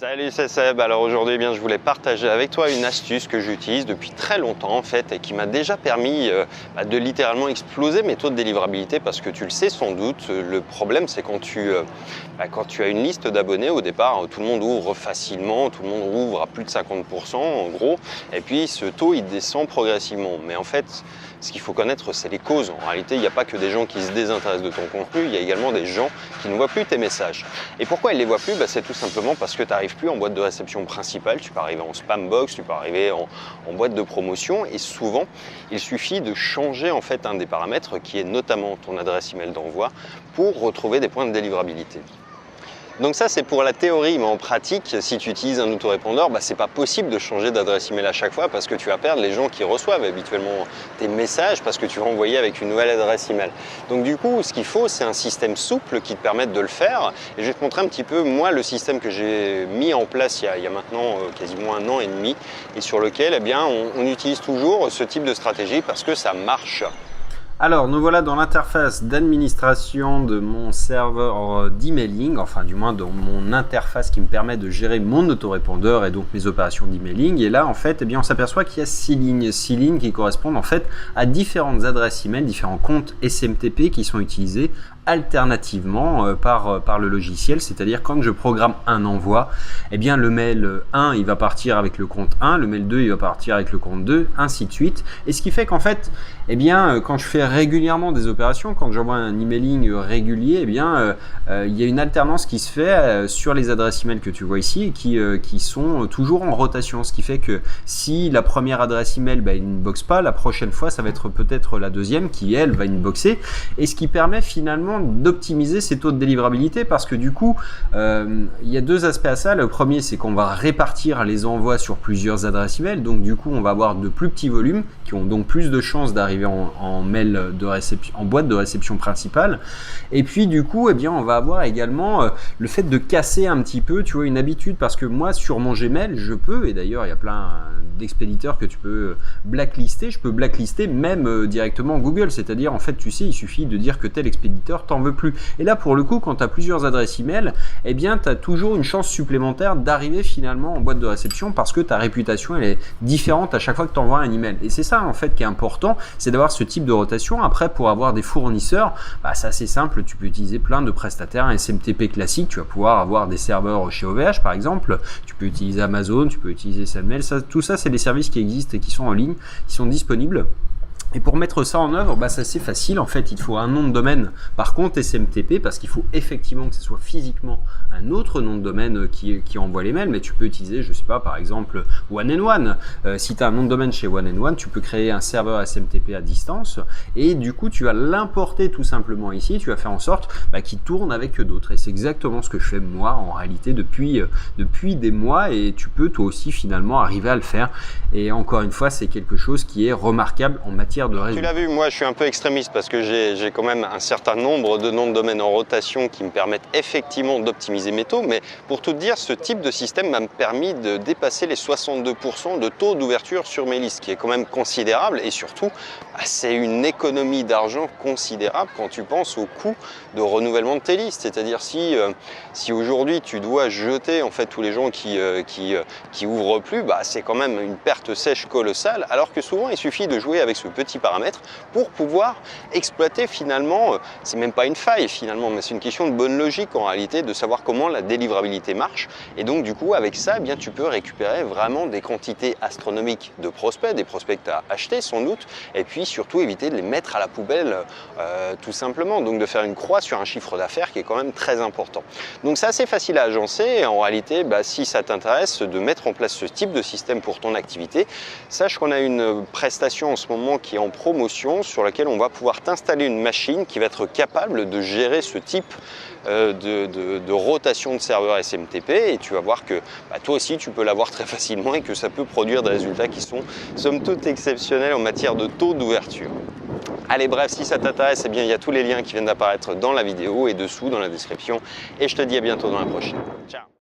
Salut, c'est Seb. Alors aujourd'hui, je voulais partager avec toi une astuce que j'utilise depuis très longtemps en fait et qui m'a déjà permis de littéralement exploser mes taux de délivrabilité parce que tu le sais sans doute, le problème c'est quand tu as une liste d'abonnés au départ, tout le monde ouvre facilement, tout le monde ouvre à plus de 50% en gros et puis ce taux il descend progressivement. Mais en fait, ce qu'il faut connaître, c'est les causes. En réalité, il n'y a pas que des gens qui se désintéressent de ton contenu, il y a également des gens qui ne voient plus tes messages. Et pourquoi ils ne les voient plus? C'est tout simplement parce que tu n'arrives plus en boîte de réception principale, tu peux arriver en spam box, tu peux arriver en boîte de promotion et souvent, il suffit de changer en fait un des paramètres qui est notamment ton adresse email d'envoi pour retrouver des points de délivrabilité. Donc ça c'est pour la théorie, mais en pratique, si tu utilises un autorépondeur, c'est pas possible de changer d'adresse email à chaque fois parce que tu vas perdre les gens qui reçoivent habituellement tes messages parce que tu vas envoyer avec une nouvelle adresse email. Donc du coup, ce qu'il faut, c'est un système souple qui te permette de le faire. Et je vais te montrer un petit peu, moi, le système que j'ai mis en place il y a maintenant quasiment 1 an et demi et sur lequel on utilise toujours ce type de stratégie parce que ça marche. Alors, nous voilà dans l'interface d'administration de mon serveur d'emailing, enfin du moins dans mon interface qui me permet de gérer mon autorépondeur et donc mes opérations d'emailing. Et là, en fait, on s'aperçoit qu'il y a 6 lignes qui correspondent en fait à différentes adresses email, différents comptes SMTP qui sont utilisés alternativement par le logiciel, c'est-à-dire quand je programme un envoi, le mail 1 il va partir avec le compte 1, le mail 2 il va partir avec le compte 2, ainsi de suite. Et ce qui fait qu'en fait, quand je fais régulièrement des opérations, quand j'envoie un emailing régulier, il y a une alternance qui se fait sur les adresses email que tu vois ici et qui sont toujours en rotation, ce qui fait que si la première adresse email il n'inboxe pas, la prochaine fois ça va être peut-être la deuxième qui elle va inboxer, et ce qui permet finalement d'optimiser ces taux de délivrabilité parce que du coup il y a deux aspects à ça. Le premier, c'est qu'on va répartir les envois sur plusieurs adresses email, donc du coup on va avoir de plus petits volumes qui ont donc plus de chances d'arriver en mail de réception, en boîte de réception principale. Et puis du coup on va avoir également le fait de casser un petit peu, tu vois, une habitude, parce que moi sur mon Gmail je peux, et d'ailleurs il y a plein d'expéditeurs que tu peux blacklister, je peux blacklister même directement Google, c'est-à-dire en fait tu sais, il suffit de dire que tel expéditeur t'en veux plus. Et là pour le coup, quand tu as plusieurs adresses email, tu as toujours une chance supplémentaire d'arriver finalement en boîte de réception parce que ta réputation elle est différente à chaque fois que tu envoies un email. Et c'est ça en fait qui est important, c'est d'avoir ce type de rotation. Après, pour avoir des fournisseurs, c'est assez simple, tu peux utiliser plein de prestataires, un SMTP classique, tu vas pouvoir avoir des serveurs chez OVH par exemple, tu peux utiliser Amazon, tu peux utiliser SendMail, tout ça c'est des services qui existent et qui sont en ligne, qui sont disponibles. Et pour mettre ça en œuvre, c'est assez facile. En fait, il faut un nom de domaine par contre SMTP parce qu'il faut effectivement que ce soit physiquement un autre nom de domaine qui envoie les mails. Mais tu peux utiliser, je sais pas, par exemple One and One. Si tu as un nom de domaine chez One and One, tu peux créer un serveur SMTP à distance et du coup, tu vas l'importer tout simplement ici. Tu vas faire en sorte qu'il tourne avec d'autres. Et c'est exactement ce que je fais moi en réalité depuis des mois. Et tu peux toi aussi finalement arriver à le faire. Et encore une fois, c'est quelque chose qui est remarquable en matière de résultats. Tu l'as vu, moi je suis un peu extrémiste parce que j'ai quand même un certain nombre de noms de domaine en rotation qui me permettent effectivement d'optimiser mes taux, mais pour tout te dire, ce type de système m'a permis de dépasser les 62% de taux d'ouverture sur mes listes, qui est quand même considérable, et surtout c'est une économie d'argent considérable quand tu penses au coût de renouvellement de tes listes. C'est-à-dire si aujourd'hui tu dois jeter en fait tous les gens qui ouvrent plus, c'est quand même une perte sèche colossale, alors que souvent il suffit de jouer avec ce petit paramètres pour pouvoir exploiter finalement, c'est même pas une faille finalement, mais c'est une question de bonne logique en réalité, de savoir comment la délivrabilité marche. Et donc du coup avec ça, tu peux récupérer vraiment des quantités astronomiques de prospects, des prospects que tu as achetés sans doute, et puis surtout éviter de les mettre à la poubelle tout simplement, donc de faire une croix sur un chiffre d'affaires qui est quand même très important. Donc c'est assez facile à agencer et en réalité, si ça t'intéresse de mettre en place ce type de système pour ton activité, sache qu'on a une prestation en ce moment qui est en promotion sur laquelle on va pouvoir t'installer une machine qui va être capable de gérer ce type de rotation de serveurs SMTP, et tu vas voir que toi aussi tu peux l'avoir très facilement et que ça peut produire des résultats qui sont somme toute exceptionnels en matière de taux d'ouverture. Allez, bref, si ça t'intéresse, il y a tous les liens qui viennent d'apparaître dans la vidéo et dessous dans la description, et je te dis à bientôt dans la prochaine. Ciao.